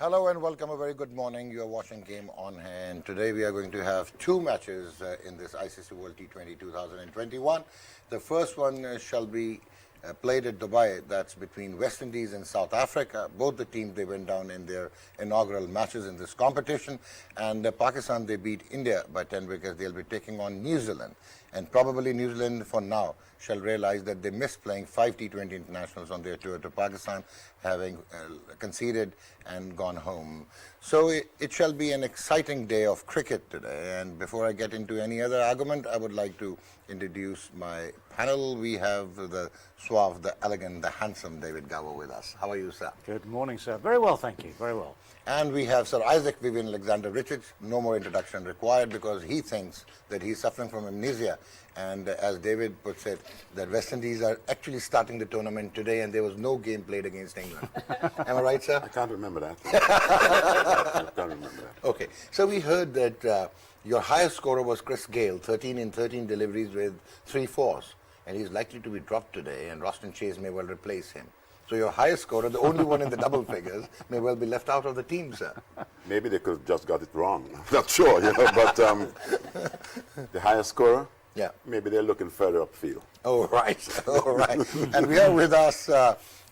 Hello and welcome. A very good morning. You are watching Game On Hand. Today we are going to have two matches in this ICC World T20 2021. The first one shall be played at Dubai. That's between West Indies and South Africa. Both the teams, they went down in their inaugural matches in this competition. And Pakistan, they beat India by 10 wickets. They'll be taking on New Zealand. And probably New Zealand, for now, shall realize that they missed playing 5 T20 internationals on their tour to Pakistan, having conceded and gone home. So it shall be an exciting day of cricket today. And before I get into any other argument, I would like to introduce my panel. We have the suave, the elegant, the handsome David Gower with us. How are you, sir? Good morning, sir. Very well, thank you. Very well. And we have Sir Isaac Vivian Alexander Richards. No more introduction required because he thinks that he's suffering from amnesia. And as David puts it, that West Indies are actually starting the tournament today and there was no game played against England. Am I right, sir? I can't remember that. I can't remember that. Okay. So we heard that your highest scorer was Chris Gale, 13 in 13 deliveries with 3 fours. And he's likely to be dropped today and Roston Chase may well replace him. So your highest scorer, the only one in the double figures, may well be left out of the team, sir. Maybe they could have just got it wrong. I'm not sure, but the highest scorer, yeah, maybe they're looking further upfield. Oh, right. All right. And we have with us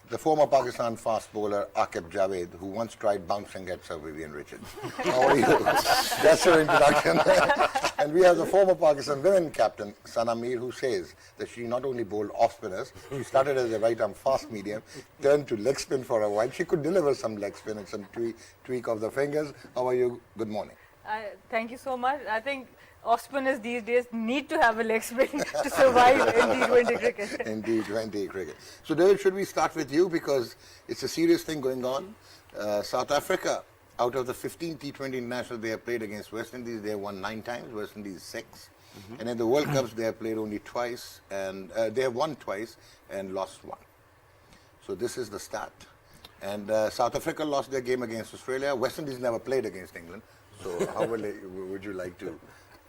the former Pakistan fast bowler Aaqib Javed, who once tried bouncing at Sir Vivian Richards. How are you? That's your introduction. And we have the former Pakistan women captain, Sana Mir, who says that she not only bowled off spinners, she started as a right-arm fast medium, turned to leg spin for a while. She could deliver some leg spin and some tweak of the fingers. How are you? Good morning. Thank you so much. I think off-spinners these days need to have a leg spin to survive in T20 cricket. In T20 cricket. So David, should we start with you because it's a serious thing going on. South Africa, out of the 15 T20 internationals they have played against West Indies, they have won 9 times, West Indies 6. And in the World Cups they have played only twice, and they have won twice and lost 1. So this is the start. And South Africa lost their game against Australia. West Indies never played against England. So how would you like to...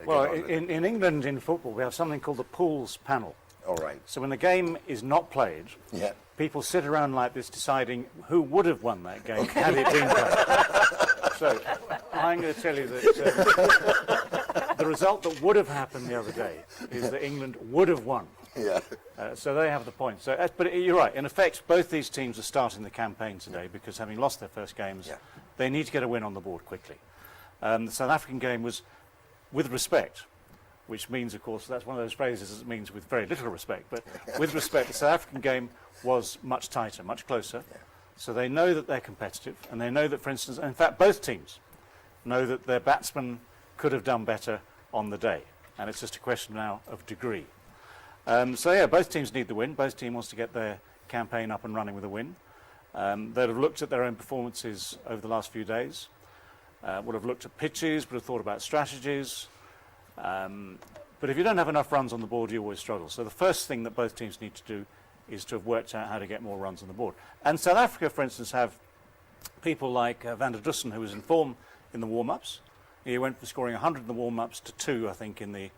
Well, in England, in football, we have something called the pools panel. All right. So when the game is not played, people sit around like this deciding who would have won that game had it been played. So I'm going to tell you that the result that would have happened the other day is that England would have won. Yeah. So they have the point. So, but you're right. In effect, both these teams are starting the campaign today because having lost their first games, they need to get a win on the board quickly. The South African game was with respect, which means, of course, that's one of those phrases that means with very little respect, but with respect, the South African game was much tighter, much closer. So they know that they're competitive, and they know that, for instance, in fact, both teams know that their batsmen could have done better on the day, and it's just a question now of degree. So, yeah, both teams need the win. Both teams wants to get their campaign up and running with a win. They'd have looked at their own performances over the last few days. Would have looked at pitches, would have thought about strategies. But if you don't have enough runs on the board, you always struggle. So the first thing that both teams need to do is to have worked out how to get more runs on the board. And South Africa, for instance, have people like Van der Dussen, who was in form in the warm-ups. He went from scoring 100 in the warm-ups to 2, I think, in the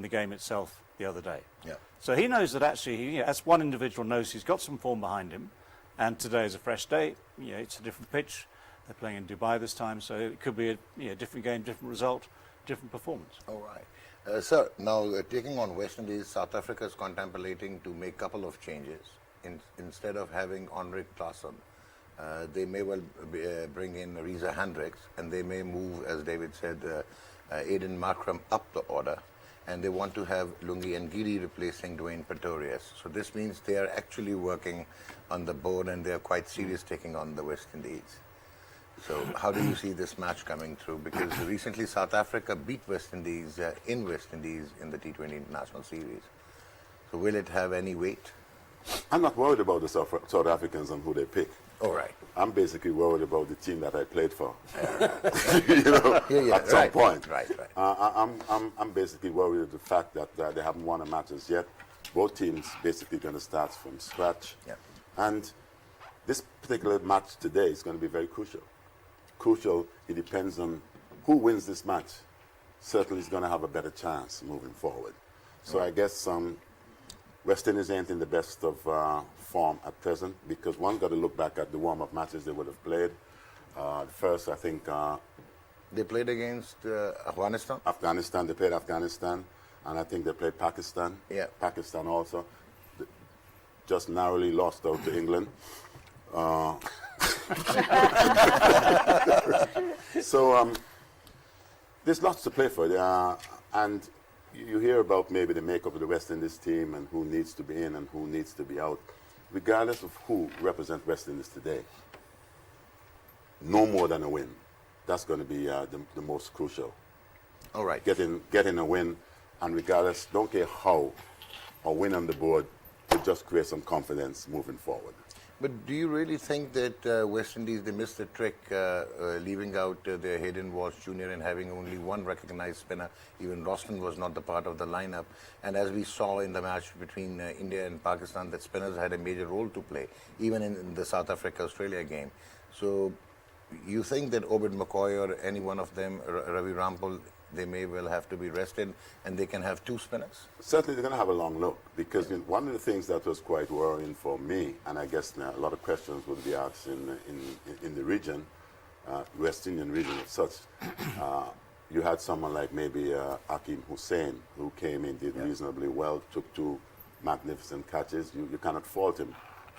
game itself the other day. Yeah. So he knows that actually, as one individual knows he's got some form behind him, and today is a fresh day. It's a different pitch. They're playing in Dubai this time, so it could be a different game, different result, different performance. All right. Sir, now taking on West Indies, South Africa is contemplating to make a couple of changes. Instead of having Henrik Klaassen, they may well bring in Reza Hendricks, and they may move, as David said, Aiden Markram up the order. And they want to have Lungi and Giri replacing Dwayne Pretorius. So this means they are actually working on the board and they are quite serious taking on the West Indies. So how do you see this match coming through? Because recently South Africa beat West Indies in West Indies in the T20 International Series. So will it have any weight? I'm not worried about the South Africans and who they pick. All right. I'm basically worried about the team that I played for. At some right, point. Right. I'm basically worried at the fact that they haven't won a match as yet. Both teams basically going to start from scratch. Yeah. And this particular match today is going to be very crucial. It depends on who wins this match. Certainly is going to have a better chance moving forward. So I guess West Indies ain't in the best of form at present because one got to look back at the warm-up matches they would have played. The first, I think, They played against Afghanistan. Afghanistan. They played Afghanistan, and I think they played Pakistan. Yeah. Pakistan also. Just narrowly lost out to England. So there's lots to play for. And you hear about maybe the makeup of the West Indies team and who needs to be in and who needs to be out. Regardless of who represents West Indies today, no more than a win. That's going to be the most crucial. All right. Getting a win, and regardless, don't care how, a win on the board to just create some confidence moving forward. But do you really think that West Indies, they missed the trick leaving out their Hayden Walsh Jr. and having only one recognized spinner? Even Roston was not the part of the lineup. And as we saw in the match between India and Pakistan, that spinners had a major role to play, even in the South Africa-Australia game. So you think that Obed McCoy or any one of them, Ravi Rampal, they may well have to be rested and they can have two spinners? Certainly they're going to have a long look, because one of the things that was quite worrying for me, and I guess a lot of questions would be asked in the region, West Indian region as such, you had someone like maybe Aaqib Hussain, who came in, did reasonably well, took two magnificent catches. You cannot fault him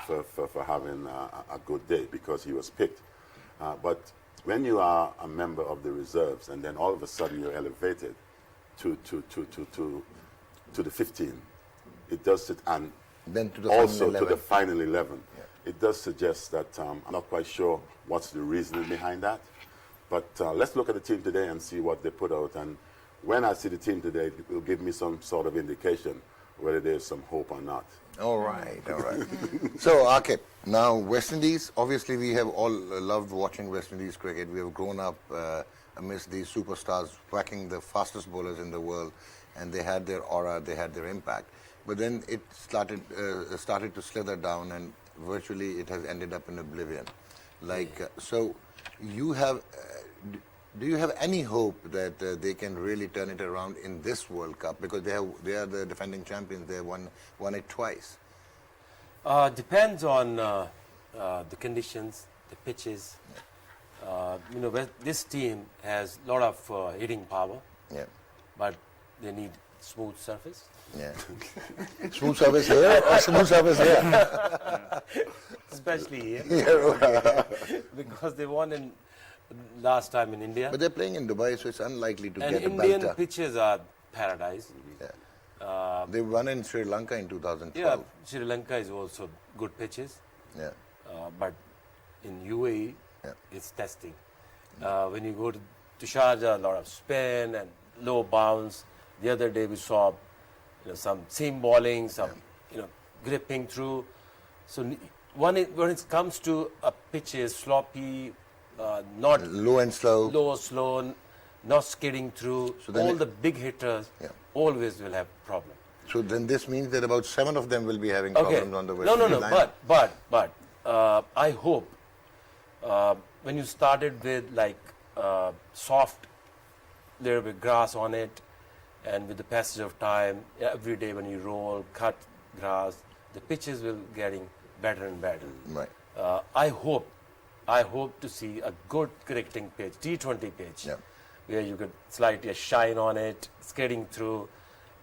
for having a good day because he was picked. But when you are a member of the reserves and then all of a sudden you're elevated to the 15, it does it, and Then to the also final to the 11. final 11. It does suggest that I'm not quite sure what's the reasoning behind that. But let's look at the team today and see what they put out. And when I see the team today, it will give me some sort of indication whether there's some hope or not. All right, all right. So, Aaqib, now West Indies, obviously we have all loved watching West Indies cricket. We have grown up amidst these superstars whacking the fastest bowlers in the world, and they had their aura, they had their impact. But then it started to slither down, and virtually it has ended up in oblivion. So you have... do you have any hope that they can really turn it around in this World Cup? Because they are the defending champions. They won it twice. Depends on the conditions, the pitches. This team has a lot of hitting power, but they need smooth surface. Yeah. Smooth surface here or smooth surface here? Especially here. Yeah. Because they won in last time in India. But they're playing in Dubai, so it's unlikely to And get a Indian belter. pitches are paradise. They won in Sri Lanka in 2012. Yeah, Sri Lanka is also good pitches. Yeah. But in UAE, it's testing. When you go to Sharjah, a lot of spin and low bounce. The other day we saw some seam bowling, some gripping through. So when it comes to a pitches, sloppy, not Low and slow. low, slow, not skidding through, So then all it- the big hitters always will have problem. So then this means that about 7 of them will be having Okay. problems on the West No, Indies lineup. but I hope when you started with soft, little bit grass on it, and with the passage of time, every day when you roll, cut grass, the pitches will getting better and better. Right. I hope to see a good cricketing pitch, T20 pitch, Yeah. where you could slightly shine on it, skidding through.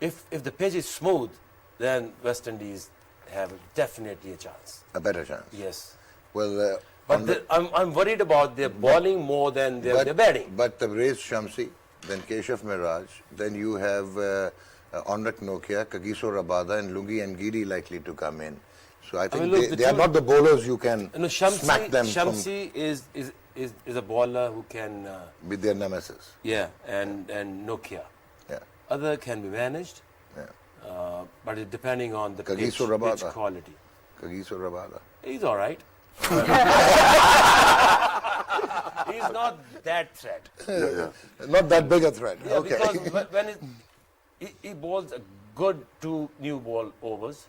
If the pitch is smooth, then West Indies have definitely a chance. A better chance. Yes. Well, But I'm worried about their bowling more than their batting. But Tabriz Shamsi, then Keshav Miraj, then you have Onrak Nokia, Kagiso Rabada, and Lungi and Giri likely to come in. So I think look, the they are two- not the bowlers you can No, smack them Shamsi is a bowler who can, with their nemesis. and Nokia. Yeah. Other can be managed, Yeah. but it depending on the Kagiso pitch Rabada. quality. Kagiso Rabada. He's all right. He's not that threat. Not that big a threat. Yeah, Okay. because when he bowls a good 2 new ball overs,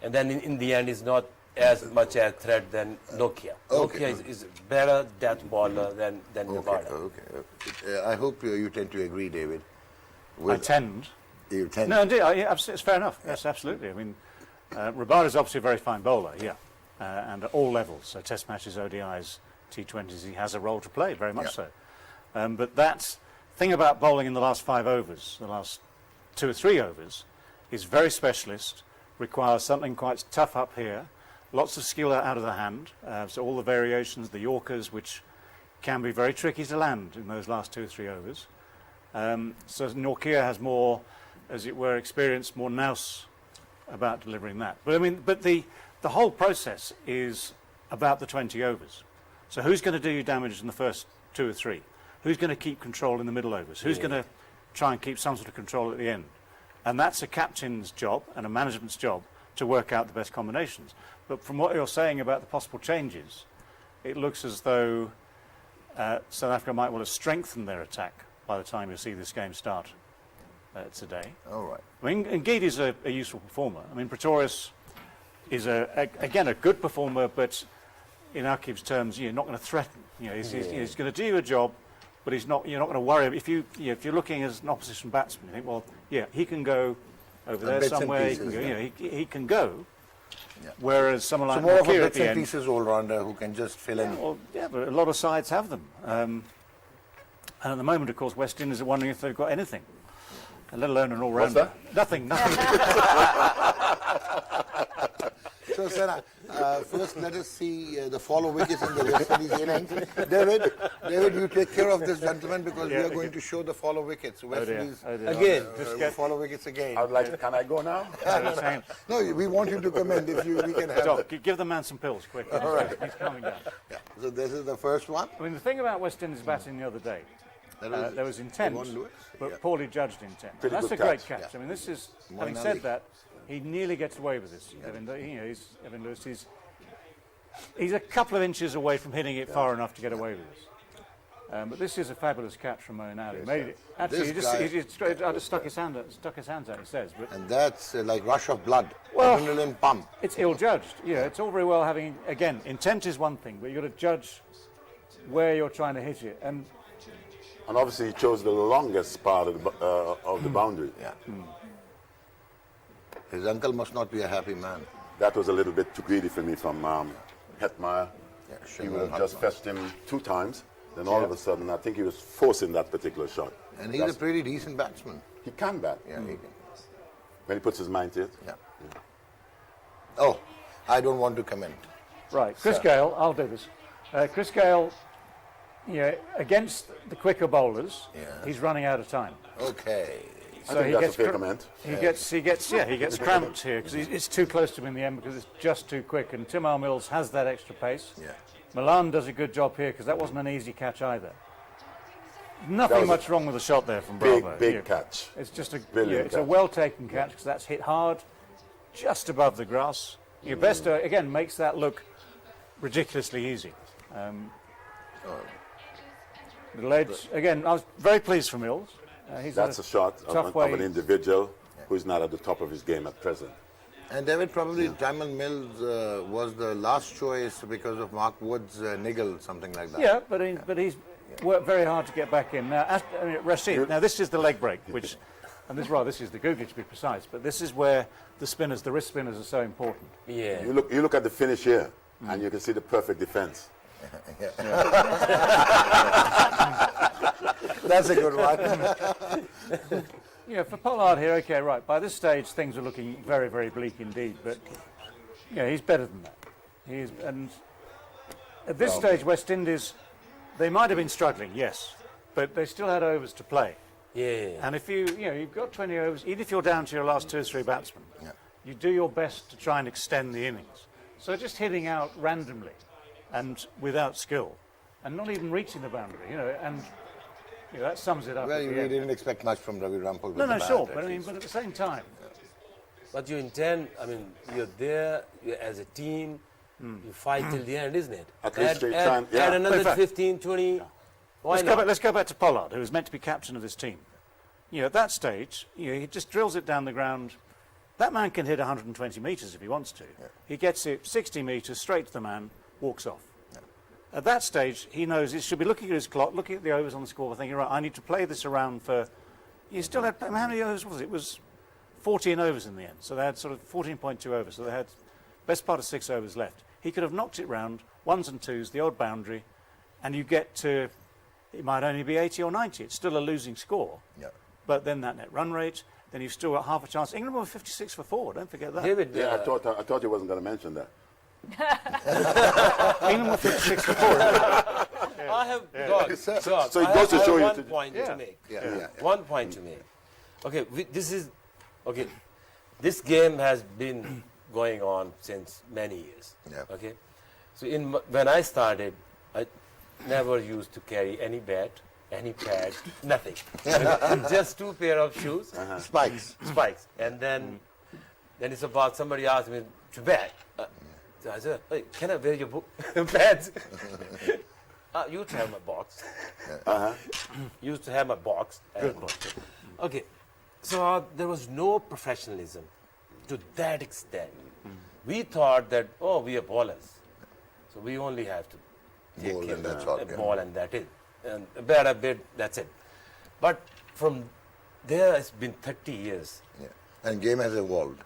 and then in the end is not as much a threat than Nokia. Okay. Nokia is better death bowler than Rabada. Okay. I hope you tend to agree, David. I tend. You tend. No, indeed, it's fair enough. Yes, absolutely. I mean, Rabada's obviously a very fine bowler, and at all levels, so test matches, ODIs, T20s, he has a role to play, very much so. But that thing about bowling in the last 5 overs, the last 2 or 3 overs, is very specialist, requires something quite tough up here, lots of skill out of the hand, so all the variations, the Yorkers, which can be very tricky to land in those last 2 or 3 overs. So Nortje has more, as it were, experience, more nous about delivering that. But I mean, the whole process is about the 20 overs. So who's going to do you damage in the first 2 or 3? Who's going to keep control in the middle overs? Who's going to try and keep some sort of control at the end? And that's a captain's job and a management's job to work out the best combinations. But from what you're saying about the possible changes, it looks as though South Africa might well have strengthened their attack by the time you see this game start today. All right. I mean, Ngidi is a useful performer. I mean, Pretorius is, again, a good performer, but in Aaqib's terms, you're not going to threaten. You know, he's going to do you a job, but you're not going to worry. If you're looking as an opposition batsman, you think, well, yeah, he can go over there bits and somewhere. pieces, he can go. Yeah. Whereas someone like More of a Nortje at bits the and end, pieces all-rounder who can just fill in. well, yeah, but a lot of sides have them. And at the moment, of course, West Indies are wondering if they've got anything, let alone an all-rounder. Nothing. So, Senna, first let us see the follow wickets in the West Indies innings. David, you take care of this gentleman because we are going to show the follow wickets. West Indies Again, follow wickets again. I'd like. Can I go now? No, we want you to come in if we can have Doc, it. give the man some pills, quick. All right. He's coming down. Yeah. So this is the first one. I mean, the thing about West Indies batting the other day, there was intent, Devon Lewis, but yeah. poorly judged intent. Pretty That's good a great catch, catch. yeah. I mean, this is, Moeen having Ali. said that, he nearly gets away with this. Evan Lewis, he's a couple of inches away from hitting it far enough to get away with this. But this is a fabulous catch from Moeen Ali. Made it. Actually, he just stuck his hands out, he says. But And that's like rush of blood, Well- adrenaline pump. it's ill-judged. Yeah, it's all very well having, again, intent is one thing, but you've got to judge where you're trying to hit it. And Obviously, he chose the longest part of the boundary. Yeah. His uncle must not be a happy man. That was a little bit too greedy for me from Hetmeyer. Yeah, He would have Shimon just Hutman. fetched him 2 times. Then all of a sudden, I think he was forcing that particular shot. And he's a pretty decent batsman. He can bat Yeah, he can. when he puts his mind to it. Yeah. Oh, I don't want to comment. right, Chris Gale, I'll do this. Chris Gale, against the quicker bowlers, he's running out of time. Okay. I think that's a fair comment. He gets cramped here because it's too close to him in the end because it's just too quick. And Timar Mills has that extra pace. Yeah. Milan does a good job here because that wasn't an easy catch either. That Nothing was much wrong with the shot there from Big, Bravo. big catch. It's just Brilliant it's a catch. well taken catch because that's hit hard, just above the grass. Your best again makes that look ridiculously easy. The ledge again. I was very pleased for Mills. He's had That's a shot tough of way. an individual who's not at the top of his game at present. And David, probably Jamal Mills was the last choice because of Mark Wood's niggle, something like that. Yeah, but he's worked very hard to get back in. Now, Rashid. Now this is the leg break, which, and this is the googly to be precise. But this is where the wrist spinners are so important. Yeah. You look at the finish here, and you can see the perfect defense. That's a good one. Yeah, for Pollard here, okay, right. By this stage, things are looking very, very bleak indeed. But yeah, he's better than that. And at this stage, West Indies, they might have been struggling, yes, but they still had overs to play. Yeah. And if you've got 20 overs, even if you're down to your last 2 or 3 batsmen, you do your best to try and extend the innings. So just hitting out randomly and without skill, and not even reaching the boundary, and that sums it up. Well, at the we end. didn't expect much from Ravi Rampal. with No, the bat, sure, at but least. at the same time, But you intend, you're there as a team, you fight till the end, isn't it? At least they try and- add another In fact- 15, 20. Why not? let's go back to Pollard, who was meant to be captain of this team. At that stage, he just drills it down the ground. That man can hit 120 metres if he wants to. He gets it 60 metres straight to the man, walks off. At that stage, he knows he should be looking at his clock, looking at the overs on the score, thinking, right, I need to play this around for... You still had... How many overs was it? It was 14 overs in the end. So they had sort of 14.2 overs. So they had best part of 6 overs left. He could have knocked it round, 1s and 2s, the odd boundary, and you get to, it might only be 80 or 90. It's still a losing score. Yeah. But then that net run rate, then you've still got half a chance. England were 56 for 4. Don't forget that. David, Yeah, I thought you wasn't going to mention that. England were 56 for 4. I have got, So it I goes to have show you one to- point to make. Yeah. One point to make. Okay, this game has been going on since many years. Yeah. Okay, so when I started, I never used to carry any bat, any pad, nothing. Just 2 pair of shoes, Spikes. spikes, and then it's about somebody asked me to bat. So I said, hey, can I wear your pads? You used to have my box. Used to have my box. Okay, so there was no professionalism to that extent. We thought that, oh, we are ballers, so we only have to take Ball care and that's of all, the yeah. ball and that is, and bat a bit, that's it. But from there, it's been 30 years, Yeah. And game has evolved.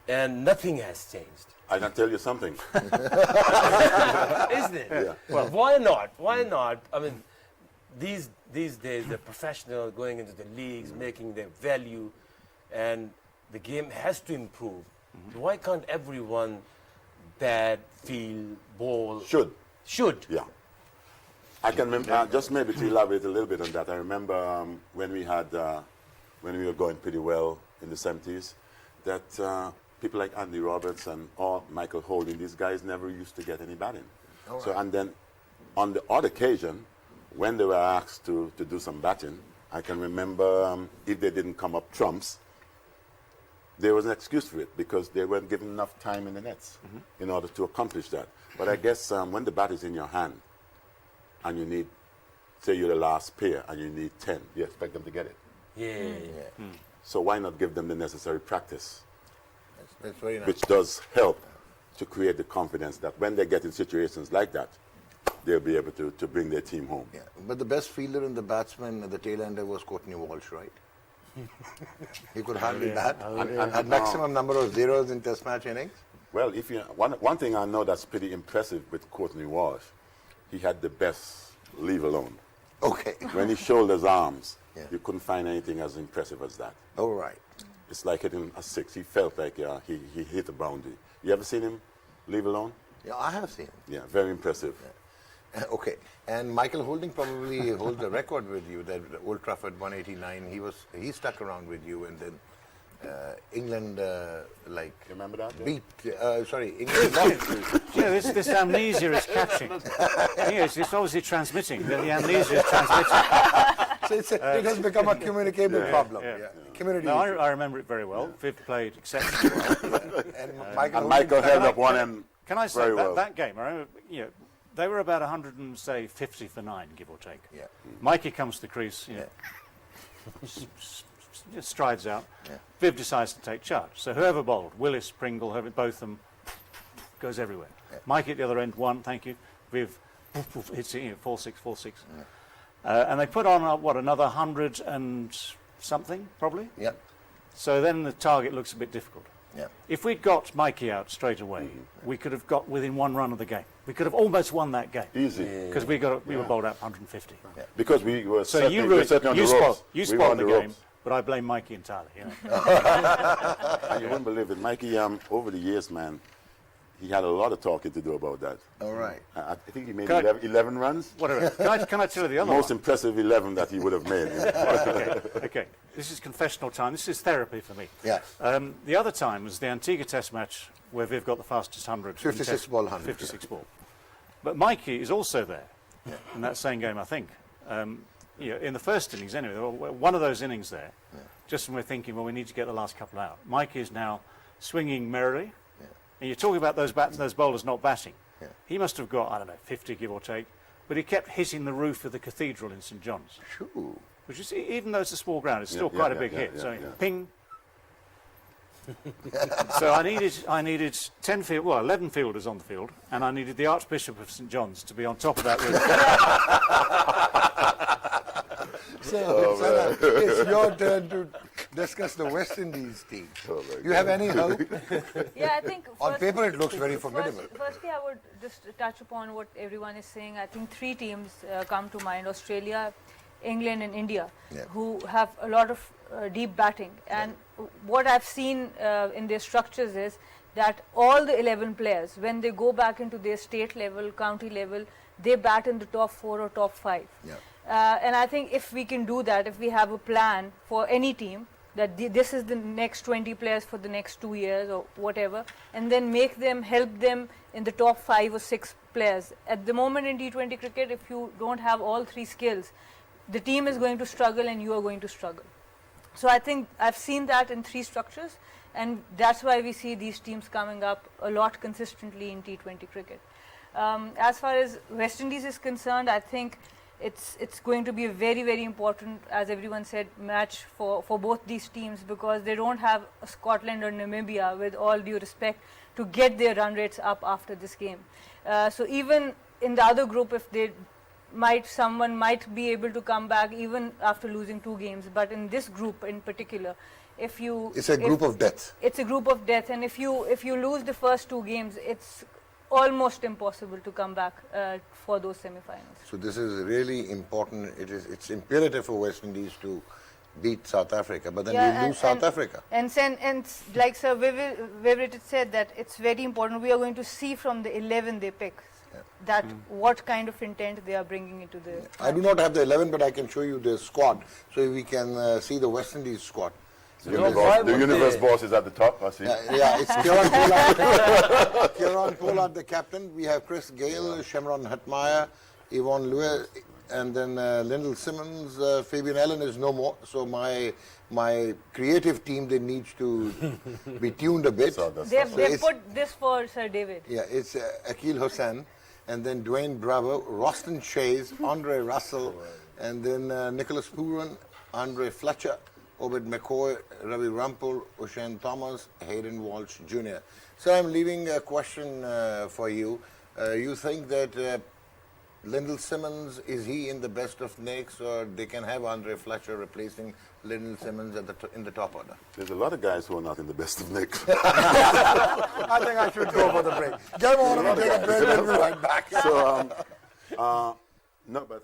and nothing has changed. I can tell you something. Isn't it? Yeah. Well, why not? Why not? I mean, these days, the professionals going into the leagues, making their value, and the game has to improve. Why can't everyone bat, field, bowl? Should. Yeah. I can remember, just maybe to elaborate a little bit on that, I remember when we were going pretty well in the 70s, that people like Andy Roberts and Michael Holding, these guys never used to get any batting. So, and then on the odd occasion, when they were asked to do some batting, I can remember if they didn't come up trumps, there was an excuse for it because they weren't given enough time in the nets in order to accomplish that. But I guess when the bat is in your hand and you need, say you're the last pair and you need 10, you expect them to get it. Yeah. So why not give them the necessary practice, That's very nice. which does help to create the confidence that when they get in situations like that, they'll be able to bring their team home. Yeah. But the best fielder and the batsman at the tail ender was Courtney Walsh, right? He could hardly bat. Had maximum number of zeros in test match innings. Well, if you one thing I know that's pretty impressive with Courtney Walsh, he had the best leave alone. Okay. When he shoulders arms, Yeah. you couldn't find anything as impressive as that. All right. It's like hitting a 6. He felt like he hit a boundary. You ever seen him leave alone? Yeah, I have seen him. Yeah, very impressive. Okay. And Michael Holding probably holds the record with you, that Old Trafford 189. He stuck around with you, and then England Remember that? beat. England lost. Yeah, this amnesia is catching. Yes, it's obviously transmitting. The amnesia is transmitting. So it has become a communicable problem. Yeah. Community. No, issue. I remember it very well. Viv played exceptionally well. And And Michael held up one end Can I say very that, well. that game? I remember, they were about 150 for 9, give or take. Yeah. Mikey comes to the crease, just strides out. Yeah. Viv decides to take charge. So whoever bowled, Willis, Pringle, both of them, goes everywhere. Yeah. Mikey at the other end, 1, thank you. Viv hits it, 4-6, 4-6. And they put on, another 100 and something, probably? Yeah. So then the target looks a bit difficult. Yeah. If we'd got Mikey out straight away, we could have got within 1 run of the game. We could have almost won that game. Easy. Because we were bowled out 150. Because we were So certainly, you we were certainly on the ropes. you We were spoiled on the the game, ropes. but I blame Mikey entirely. And you wouldn't believe it. Mikey, over the years, man, he had a lot of talking to do about that. All right. I think he made Can I- 11 runs. Whatever. Can I tell you the other Most one? impressive 11 that he would have made. Okay. This is confessional time. This is therapy for me. Yeah. The other time was the Antigua Test match where Viv got the fastest 100. 56 Test- ball 100, 56 ball. But Mikey is also there in that same game, I think. In the first innings, anyway, one of those innings there, just when we're thinking, well, we need to get the last couple out. Mikey is now swinging merrily. And you're talking about those bowlers not batting. Yeah. He must have got, 50 give or take, but he kept hitting the roof of the cathedral in St John's, Shoo. which is, even though it's a small ground, it's still Yeah, quite yeah, a big yeah, hit. yeah, So yeah. ping. So I needed 11 fielders on the field, and I needed the Archbishop of St John's to be on top of that roof. So, Sana, it's your turn to discuss the West Indies team. Oh, my You have any hope? Yeah, I think On first- paper, it looks very formidable. Firstly, I would just touch upon what everyone is saying. I think three teams come to mind: Australia, England, and India, Yeah. who have a lot of deep batting. And what I've seen in their structures is that all the 11 players, when they go back into their state level, county level, they bat in the top 4 or top 5. Yeah. And I think if we can do that, if we have a plan for any team, that this is the next 20 players for the next 2 years or whatever, and then make them, help them in the top 5 or 6 players. At the moment in T20 cricket, if you don't have all three skills, the team is going to struggle and you are going to struggle. So I think I've seen that in three structures, and that's why we see these teams coming up a lot consistently in T20 cricket. As far as West Indies is concerned, I think it's going to be a very, very important, as everyone said, match for both these teams, because they don't have a Scotland or Namibia, with all due respect, to get their run rates up after this game. So even in the other group, if they someone might be able to come back even after losing 2 games, but in this group in particular, It's a group of death. It's a group of death, and if you lose the first 2 games, it's almost impossible to come back for those semi-finals. So this is really important. It's imperative for West Indies to beat South Africa, but then you lose South Africa. And like Sir Vivian said, that it's very important. We are going to see from the 11 they pick that what kind of intent they are bringing into the. I do not have the 11, but I can show you the squad, so we can see the West Indies squad. The universe boss is at the top, I see. Yeah, it's Kieran Pollard. Kieran Pollard, the captain. We have Chris Gale, Shemron Hetmeyer, Yvonne Lewis, and then Lyndall Simmons. Fabian Allen is no more. So my creative team, they need to be tuned a bit. They've put this for Sir David. Yeah, it's Aaqib Hussain, and then Dwayne Bravo, Roston Chase, Andre Russell, and then Nicholas Pooran, Andre Fletcher, Obed McCoy, Ravi Rampal, O'Shane Thomas, Hayden Walsh Jr. So I'm leaving a question for you. You think that Lyndall Simmons, is he in the best of nicks, or they can have Andre Fletcher replacing Lyndall Simmons in the top order? There's a lot of guys who are not in the best of nick. I think I should go for the break. Get on and take a break and we'll be right back. So, no, but